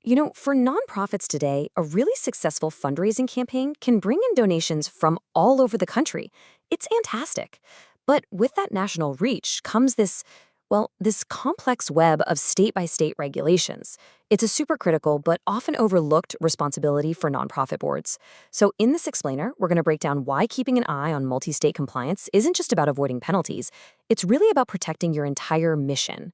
For nonprofits today, a really successful fundraising campaign can bring in donations from all over the country. It's fantastic. But with that national reach comes this complex web of state by state regulations. It's a super critical but often overlooked responsibility for nonprofit boards. So, in this explainer, we're going to break down why keeping an eye on multi state compliance isn't just about avoiding penalties, it's really about protecting your entire mission.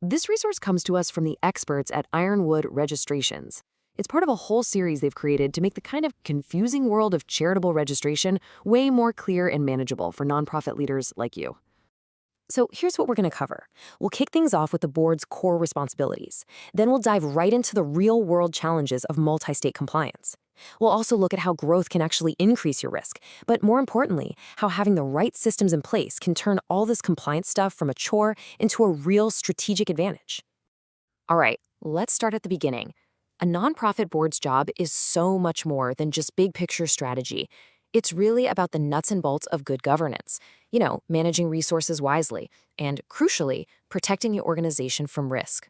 This resource comes to us from the experts at Ironwood Registrations. It's part of a whole series they've created to make the kind of confusing world of charitable registration way more clear and manageable for nonprofit leaders like you. So here's what we're going to cover. We'll kick things off with the board's core responsibilities. Then we'll dive right into the real-world challenges of multi-state compliance. We'll also look at how growth can actually increase your risk, but more importantly, how having the right systems in place can turn all this compliance stuff from a chore into a real strategic advantage. All right, let's start at the beginning. A nonprofit board's job is so much more than just big picture strategy. It's really about the nuts and bolts of good governance, managing resources wisely, and crucially, protecting your organization from risk.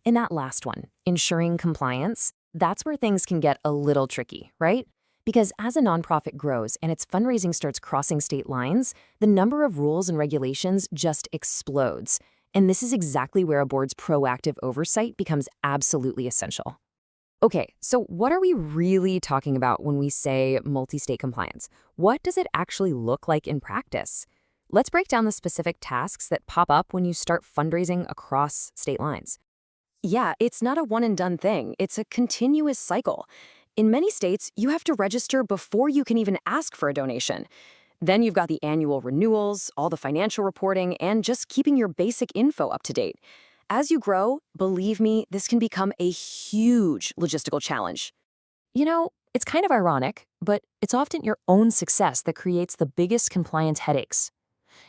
In that last one, ensuring compliance, that's where things can get a little tricky, right? Because as a nonprofit grows and its fundraising starts crossing state lines, the number of rules and regulations just explodes. And this is exactly where a board's proactive oversight becomes absolutely essential. Okay, so what are we really talking about when we say multi-state compliance? What does it actually look like in practice? Let's break down the specific tasks that pop up when you start fundraising across state lines. Yeah, it's not a one-and-done thing. It's a continuous cycle. In many states, you have to register before you can even ask for a donation. Then you've got the annual renewals, all the financial reporting, and just keeping your basic info up to date. As you grow, believe me, this can become a huge logistical challenge. It's kind of ironic, but it's often your own success that creates the biggest compliance headaches.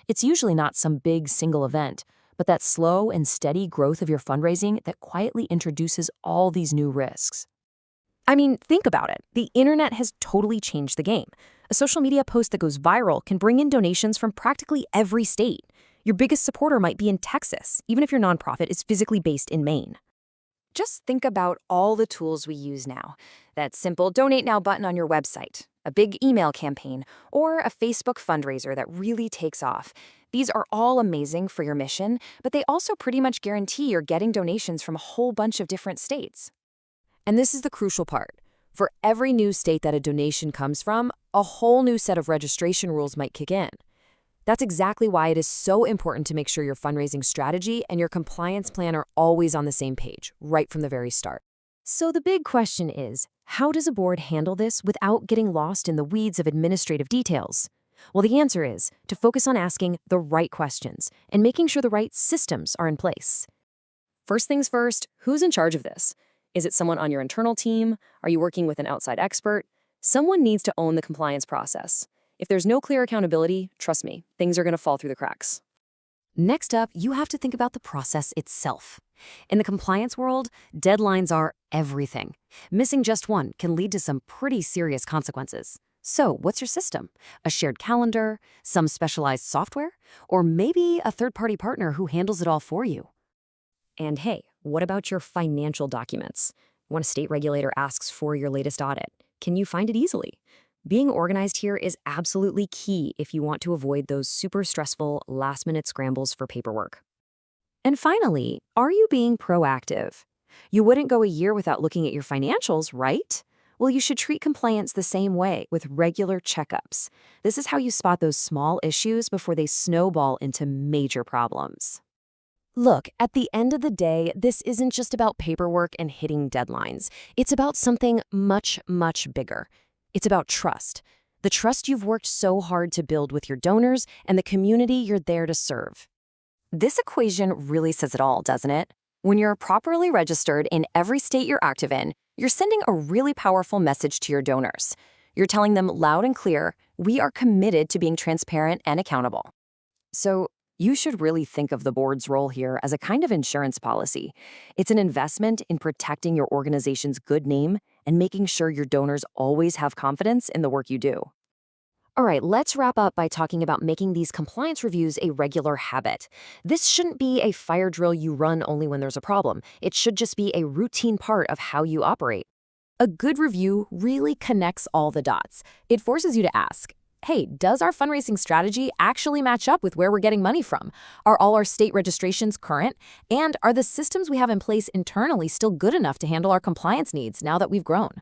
It's usually not some big single event, but that slow and steady growth of your fundraising that quietly introduces all these new risks. I mean, think about it. The internet has totally changed the game. A social media post that goes viral can bring in donations from practically every state. Your biggest supporter might be in Texas, even if your nonprofit is physically based in Maine. Just think about all the tools we use now. That simple Donate Now button on your website, a big email campaign, or a Facebook fundraiser that really takes off. These are all amazing for your mission, but they also pretty much guarantee you're getting donations from a whole bunch of different states. And this is the crucial part. For every new state that a donation comes from, a whole new set of registration rules might kick in. That's exactly why it is so important to make sure your fundraising strategy and your compliance plan are always on the same page, right from the very start. So the big question is, how does a board handle this without getting lost in the weeds of administrative details? Well, the answer is to focus on asking the right questions and making sure the right systems are in place. First things first, who's in charge of this? Is it someone on your internal team? Are you working with an outside expert? Someone needs to own the compliance process. If there's no clear accountability, trust me, things are going to fall through the cracks. Next up, you have to think about the process itself. In the compliance world, deadlines are everything. Missing just one can lead to some pretty serious consequences. So, what's your system? A shared calendar, some specialized software, or maybe a third-party partner who handles it all for you? And hey, what about your financial documents? When a state regulator asks for your latest audit, can you find it easily? Being organized here is absolutely key if you want to avoid those super stressful last-minute scrambles for paperwork. And finally, are you being proactive? You wouldn't go a year without looking at your financials, right? Well, you should treat compliance the same way with regular checkups. This is how you spot those small issues before they snowball into major problems. Look, at the end of the day, this isn't just about paperwork and hitting deadlines. It's about something much, much bigger. It's about trust. The trust you've worked so hard to build with your donors and the community you're there to serve. This equation really says it all, doesn't it? When you're properly registered in every state you're active in, you're sending a really powerful message to your donors. You're telling them loud and clear, we are committed to being transparent and accountable. So, you should really think of the board's role here as a kind of insurance policy. It's an investment in protecting your organization's good name and making sure your donors always have confidence in the work you do. All right, let's wrap up by talking about making these compliance reviews a regular habit. This shouldn't be a fire drill you run only when there's a problem. It should just be a routine part of how you operate. A good review really connects all the dots. It forces you to ask, hey, does our fundraising strategy actually match up with where we're getting money from? Are all our state registrations current? And are the systems we have in place internally still good enough to handle our compliance needs now that we've grown?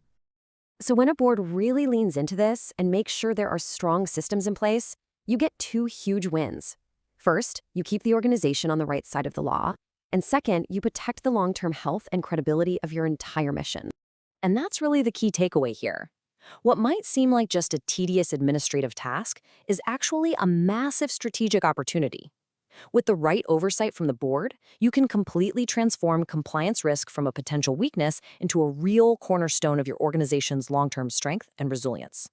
So when a board really leans into this and makes sure there are strong systems in place, you get two huge wins. First, you keep the organization on the right side of the law. And second, you protect the long-term health and credibility of your entire mission. And that's really the key takeaway here. What might seem like just a tedious administrative task is actually a massive strategic opportunity. With the right oversight from the board, you can completely transform compliance risk from a potential weakness into a real cornerstone of your organization's long-term strength and resilience.